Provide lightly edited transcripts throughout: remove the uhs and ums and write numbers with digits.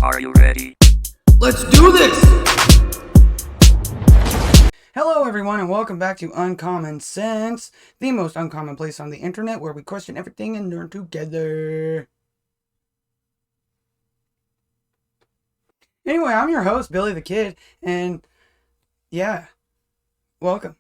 Are you ready? Let's do this! Hello everyone and welcome back to Uncommon Sense, the most uncommon place on the internet where we question everything and learn together. Anyway, I'm your host, Billy the Kid, and yeah, welcome.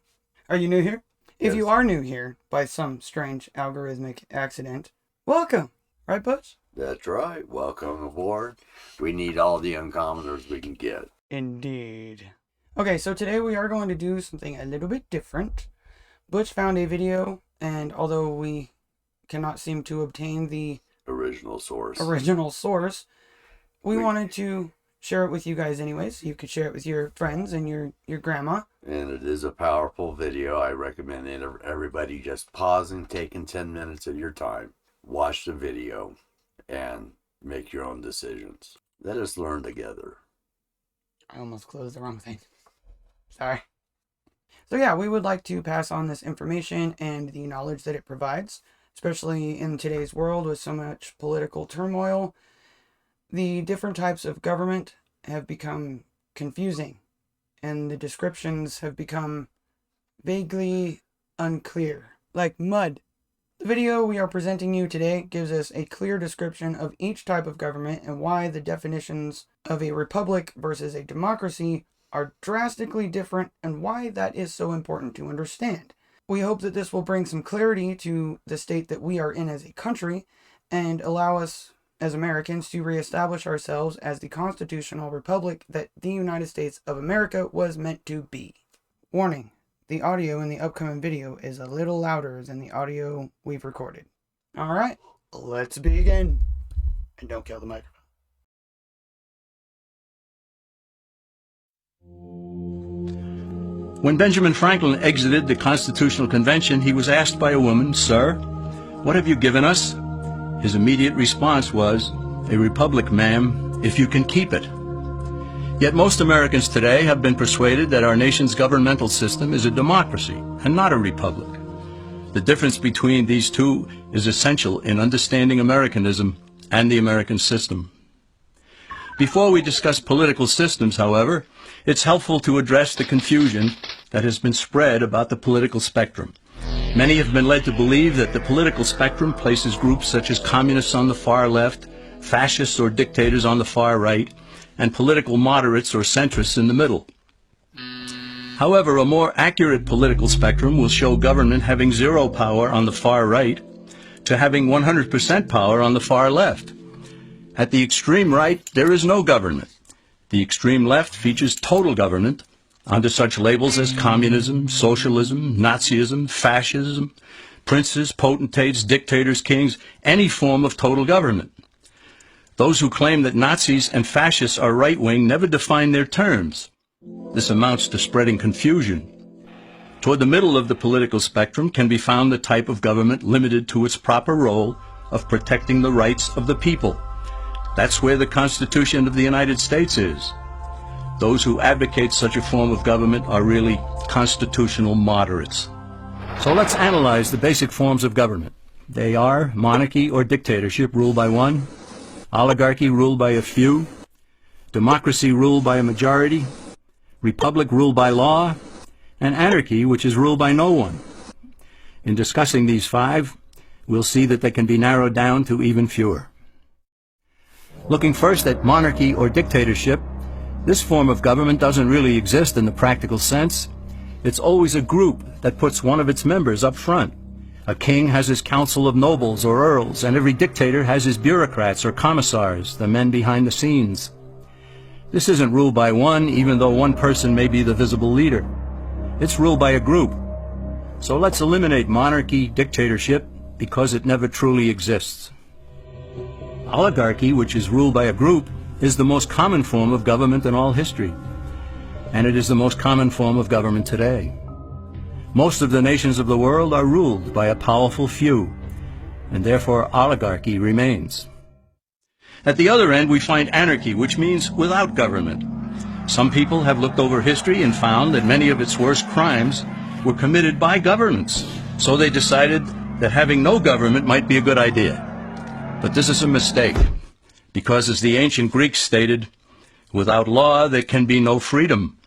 Are you new here? If you are new here by some strange algorithmic accident, welcome. Right, Butch? That's right. Welcome aboard. We need all the uncommoners we can get. Indeed. Okay, so today we are going to do something a little bit different. Butch found a video, and although we cannot seem to obtain the original source, we wanted to share it with you guys anyways. You could share it with your friends and your grandma. And it is a powerful video. I recommend everybody just pausing, taking 10 minutes of your time, watch the video, and make your own decisions. Let us learn together. I almost closed the wrong thing. Sorry. So yeah, we would like to pass on this information and the knowledge that it provides, especially in today's world with so much political turmoil. The different types of government have become confusing, and the descriptions have become vaguely unclear, like mud. The video we are presenting you today gives us a clear description of each type of government and why the definitions of a republic versus a democracy are drastically different and why that is so important to understand. We hope that this will bring some clarity to the state that we are in as a country and allow us as Americans to reestablish ourselves as the constitutional republic that the United States of America was meant to be. Warning. The audio in the upcoming video is a little louder than the audio we've recorded. Alright, let's begin. And don't kill the microphone. When Benjamin Franklin exited the Constitutional Convention, he was asked by a woman, "Sir, what have you given us?" His immediate response was, "A republic, ma'am, if you can keep it." Yet most Americans today have been persuaded that our nation's governmental system is a democracy and not a republic. The difference between these two is essential in understanding Americanism and the American system. Before we discuss political systems, however, it's helpful to address the confusion that has been spread about the political spectrum. Many have been led to believe that the political spectrum places groups such as communists on the far left, fascists or dictators on the far right, and political moderates or centrists in the middle. However, a more accurate political spectrum will show government having zero power on the far right to having 100% power on the far left. At the extreme right, there is no government. The extreme left features total government under such labels as communism, socialism, Nazism, fascism, princes, potentates, dictators, kings, any form of total government. Those who claim that Nazis and fascists are right-wing never define their terms. This amounts to spreading confusion. Toward the middle of the political spectrum can be found the type of government limited to its proper role of protecting the rights of the people. That's where the Constitution of the United States is. Those who advocate such a form of government are really constitutional moderates. So let's analyze the basic forms of government. They are monarchy or dictatorship ruled by one, oligarchy ruled by a few, democracy ruled by a majority, republic ruled by law, and anarchy, which is ruled by no one. In discussing these five, we'll see that they can be narrowed down to even fewer. Looking first at monarchy or dictatorship, this form of government doesn't really exist in the practical sense. It's always a group that puts one of its members up front. A king has his council of nobles or earls, and every dictator has his bureaucrats or commissars, the men behind the scenes. This isn't ruled by one, even though one person may be the visible leader. It's ruled by a group. So let's eliminate monarchy, dictatorship, because it never truly exists. Oligarchy, which is ruled by a group, is the most common form of government in all history. And it is the most common form of government today. Most of the nations of the world are ruled by a powerful few, and therefore oligarchy remains. At the other end, we find anarchy, which means without government. Some people have looked over history and found that many of its worst crimes were committed by governments, so they decided that having no government might be a good idea. But this is a mistake. because, as the ancient Greeks stated, without law there can be no freedom.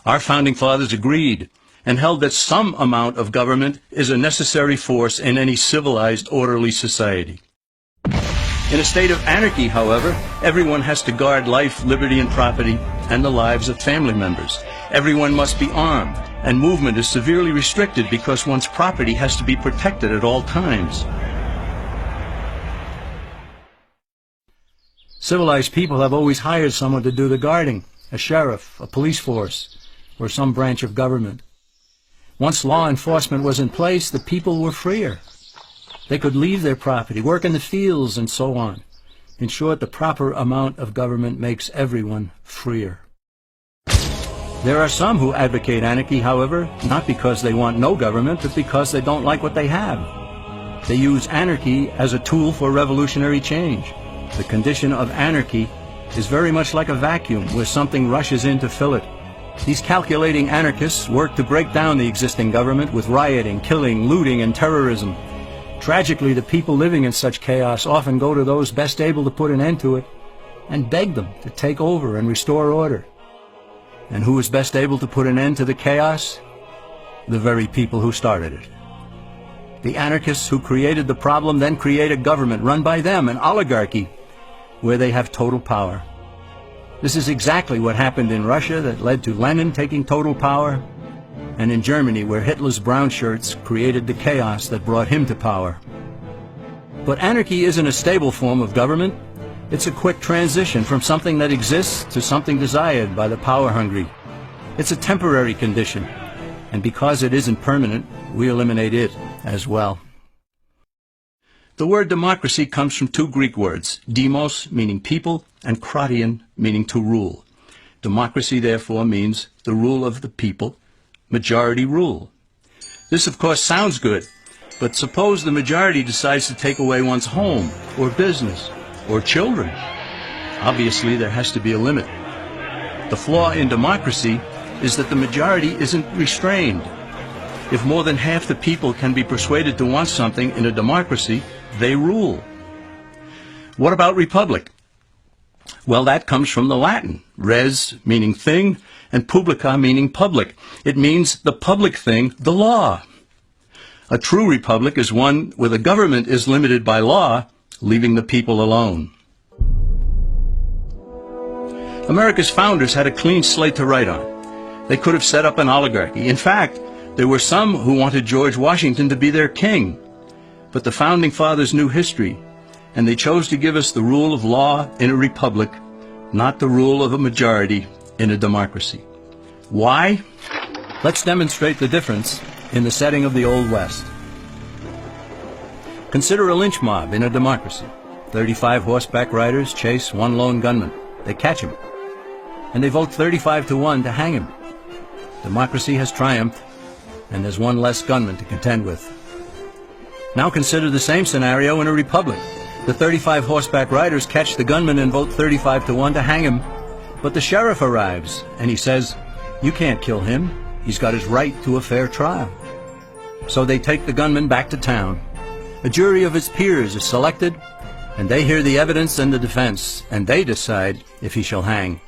Our founding fathers agreed and held that some amount of government is a necessary force in any civilized, orderly society. In a state of anarchy, however, everyone has to guard life, liberty, and property, and the lives of family members. Everyone must be armed, and movement is severely restricted because one's property has to be protected at all times. Civilized people have always hired someone to do the guarding, a sheriff, a police force, or some branch of government. Once law enforcement was in place, the people were freer. They could leave their property, work in the fields, and so on. In short, the proper amount of government makes everyone freer. There are some who advocate anarchy, however, not because they want no government, but because they don't like what they have. They use anarchy as a tool for revolutionary change. The condition of anarchy is very much like a vacuum where something rushes in to fill it. These calculating anarchists work to break down the existing government with rioting, killing, looting, and terrorism. Tragically, the people living in such chaos often go to those best able to put an end to it and beg them to take over and restore order. And who is best able to put an end to the chaos? The very people who started it. The anarchists who created the problem then create a government run by them, an oligarchy, where they have total power. This is exactly what happened in Russia that led to Lenin taking total power, and in Germany where Hitler's brown shirts created the chaos that brought him to power. But anarchy isn't a stable form of government. It's a quick transition from something that exists to something desired by the power-hungry. It's a temporary condition, and because it isn't permanent, we eliminate it as well. The word democracy comes from two Greek words, demos, meaning people, and kratein, meaning to rule. Democracy, therefore, means the rule of the people, majority rule. This, of course, sounds good, but suppose the majority decides to take away one's home, or business, or children. Obviously, there has to be a limit. The flaw in democracy is that the majority isn't restrained. If more than half the people can be persuaded to want something in a democracy, they rule. What about republic? Well, that comes from the Latin, res meaning thing, and publica meaning public. It means the public thing, the law. A true republic is one where the government is limited by law, leaving the people alone. America's founders had a clean slate to write on. They could have set up an oligarchy. In fact, there were some who wanted George Washington to be their king. But the founding fathers knew history, and they chose to give us the rule of law in a republic, not the rule of a majority in a democracy. Why? Let's demonstrate the difference in the setting of the Old West. Consider a lynch mob in a democracy. 35 horseback riders chase one lone gunman. They catch him, and they vote 35-1 to hang him. Democracy has triumphed, and there's one less gunman to contend with. Now consider the same scenario in a republic. The 35 horseback riders catch the gunman and vote 35-1 to hang him. But the sheriff arrives, and he says, "You can't kill him. He's got his right to a fair trial." So they take the gunman back to town. A jury of his peers is selected, and they hear the evidence and the defense, and they decide if he shall hang.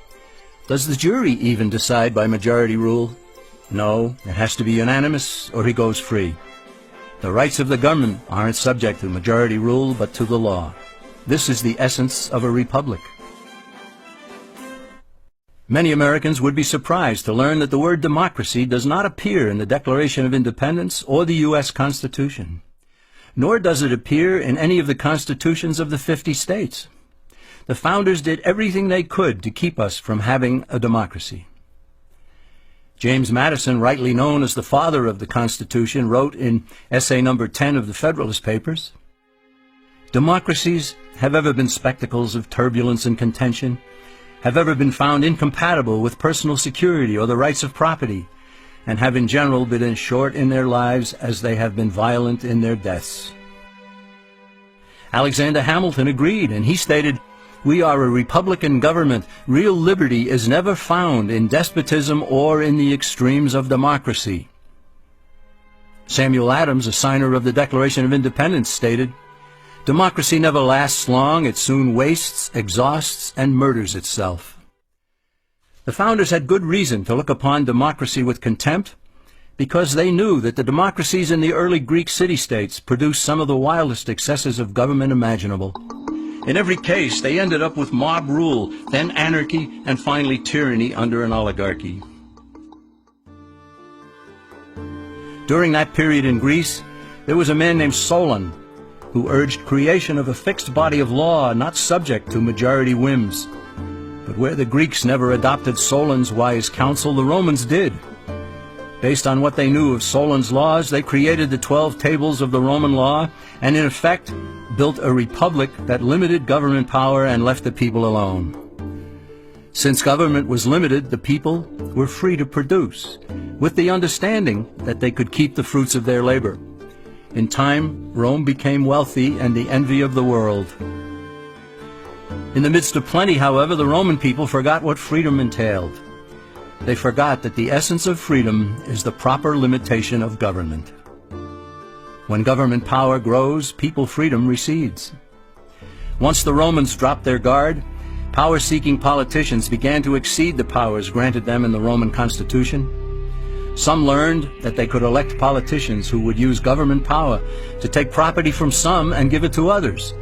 Does the jury even decide by majority rule? No, it has to be unanimous, or he goes free. The rights of the government aren't subject to majority rule, but to the law. This is the essence of a republic. Many Americans would be surprised to learn that the word democracy does not appear in the Declaration of Independence or the U.S. Constitution, nor does it appear in any of the constitutions of the 50 states. The founders did everything they could to keep us from having a democracy. James Madison, rightly known as the father of the Constitution, wrote in essay number 10 of the Federalist Papers, "Democracies have ever been spectacles of turbulence and contention, have ever been found incompatible with personal security or the rights of property, and have in general been as short in their lives as they have been violent in their deaths." Alexander Hamilton agreed, and he stated, "We are a republican government. Real liberty is never found in despotism or in the extremes of democracy." Samuel Adams, a signer of the Declaration of Independence, stated, Democracy never lasts long. It soon wastes, exhausts, and murders itself. The founders had good reason to look upon democracy with contempt, because they knew that the democracies in the early Greek city-states produced some of the wildest excesses of government imaginable. In every case, they ended up with mob rule, then anarchy, and finally tyranny under an oligarchy. During that period in Greece, there was a man named Solon, who urged creation of a fixed body of law not subject to majority whims. But where the Greeks never adopted Solon's wise counsel, the Romans did. Based on what they knew of Solon's laws, they created the 12 tables of the Roman law, and in effect built a republic that limited government power and left the people alone. Since government was limited, the people were free to produce, with the understanding that they could keep the fruits of their labor. In time, Rome became wealthy and the envy of the world. In the midst of plenty, however, the Roman people forgot what freedom entailed. They forgot that the essence of freedom is the proper limitation of government. When government power grows, people freedom recedes. Once the Romans dropped their guard, power-seeking politicians began to exceed the powers granted them in the Roman Constitution. Some learned that they could elect politicians who would use government power to take property from some and give it to others.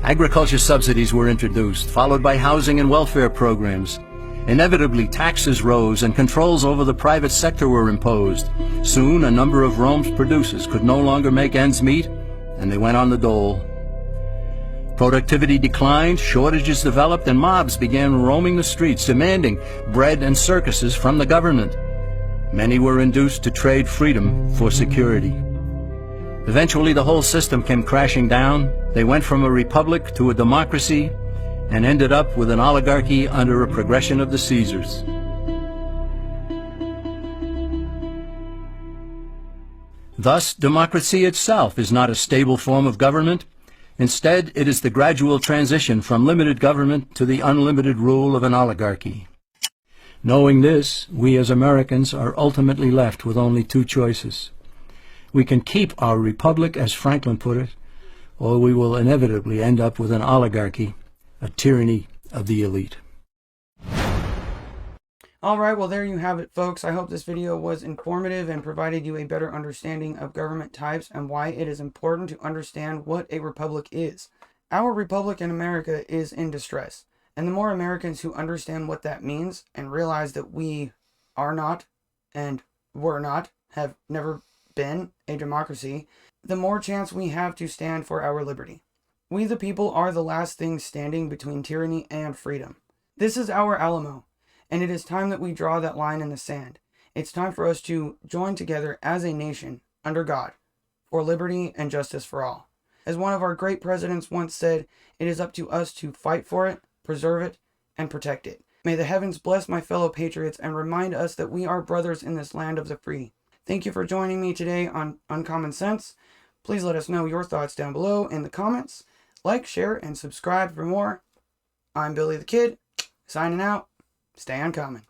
Agriculture subsidies were introduced, followed by housing and welfare programs. Inevitably, taxes rose and controls over the private sector were imposed. Soon, a number of Rome's producers could no longer make ends meet, and they went on the dole. Productivity declined, shortages developed, and mobs began roaming the streets, demanding bread and circuses from the government. Many were induced to trade freedom for security. Eventually, the whole system came crashing down. They went from a republic to a democracy and ended up with an oligarchy under a progression of the Caesars. Thus, democracy itself is not a stable form of government. Instead, it is the gradual transition from limited government to the unlimited rule of an oligarchy. Knowing this, we as Americans are ultimately left with only two choices. We can keep our republic, as Franklin put it, or we will inevitably end up with an oligarchy, a tyranny of the elite. Alright, well there you have it, folks. I hope this video was informative and provided you a better understanding of government types and why it is important to understand what a republic is. Our republic in America is in distress, and the more Americans who understand what that means and realize that we are not and were not, have never been a democracy, the more chance we have to stand for our liberty. We the people are the last thing standing between tyranny and freedom. This is our Alamo, and it is time that we draw that line in the sand. It's time for us to join together as a nation under God for liberty and justice for all. As one of our great presidents once said, it is up to us to fight for it, preserve it, and protect it. May the heavens bless my fellow patriots and remind us that we are brothers in this land of the free. Thank you for joining me today on Uncommon Sense. Please let us know your thoughts down below in the comments. Like, share, and subscribe for more. I'm Billy the Kid, signing out. Stay uncommon.